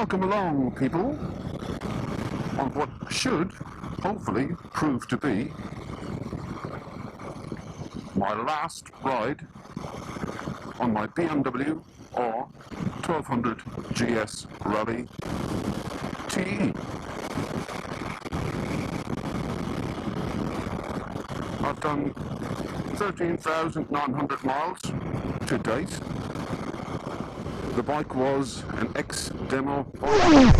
Welcome along, people, on what should hopefully prove to be my last ride on my BMW R1200 GS Rally TE. I've done 13,900 miles to date. The bike was an ex-demo bike.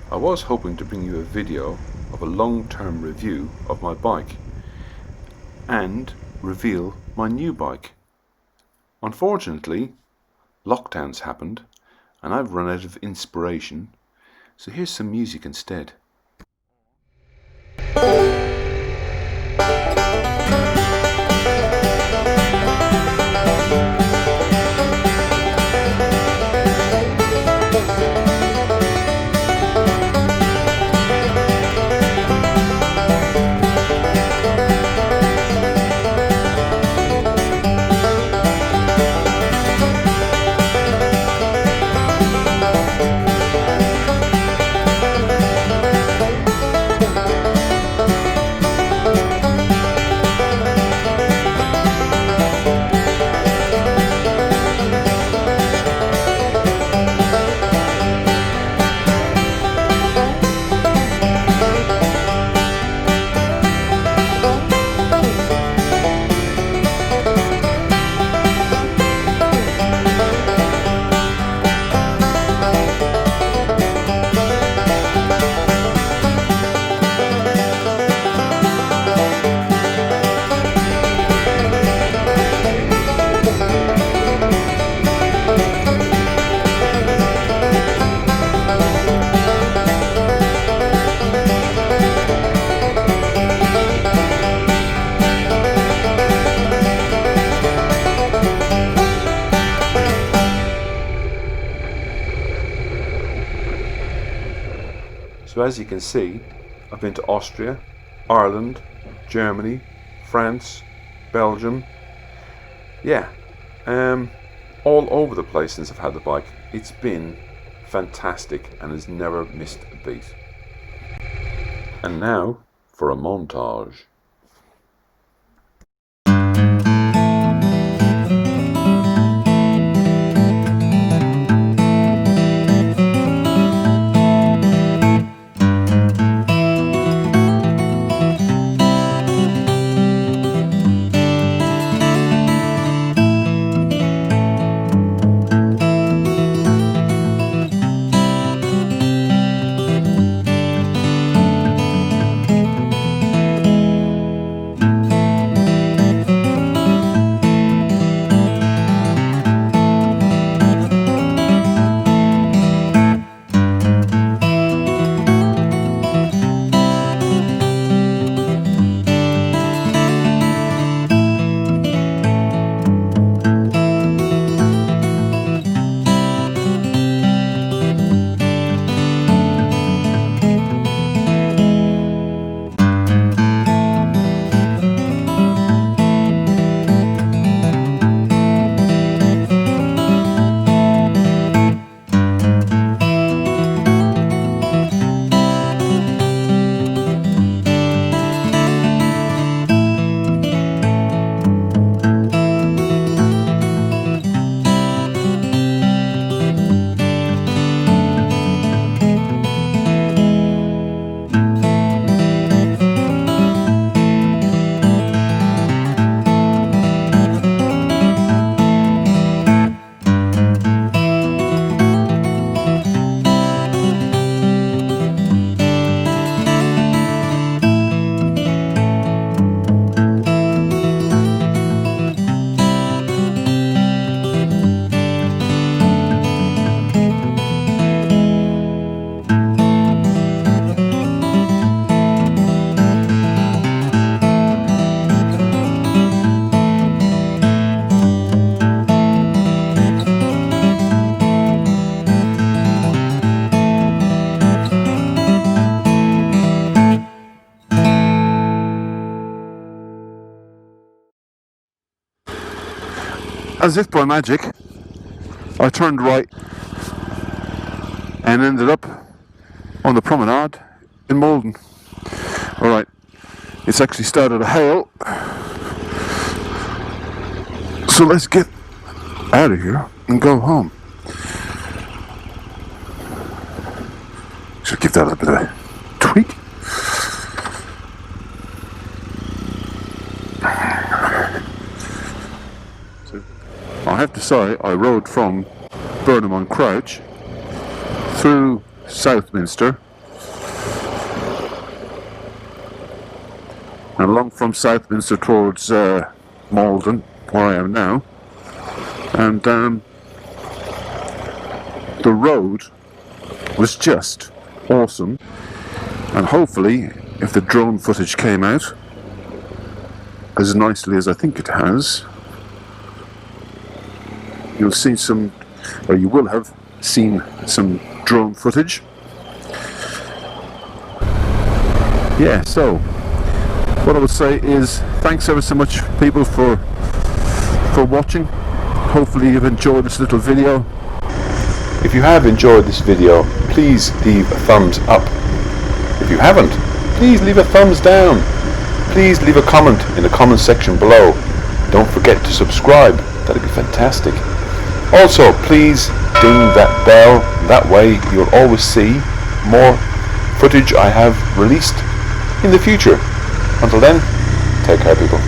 I was hoping to bring you a video of a long-term review of my bike and reveal my new bike. Unfortunately, lockdowns happened and I've run out of inspiration, so here's some music instead. So as you can see, I've been to Austria, Ireland, Germany, France, Belgium, all over the place since I've had the bike. It's been fantastic and has never missed a beat. And now for a montage. As if by magic, I turned right and ended up on the promenade in Malden. Alright, it's actually started to hail, so let's get out of here and go home. Should give that a bit of a tweak. I have to say, I rode from Burnham on Crouch through Southminster and along from Southminster towards Malden, where I am now, and the road was just awesome, and hopefully if the drone footage came out as nicely as I think it has, you'll see some, or you will have seen some drone footage. Yeah, so what I would say is thanks ever so much, people, for watching. Hopefully you've enjoyed this little video. If you have enjoyed this video, please leave a thumbs up. If you haven't, please leave a thumbs down. Please leave a comment in the comment section below. Don't forget to subscribe, that'd be fantastic. Also, please ding that bell, that way you'll always see more footage I have released in the future. Until then, take care, people.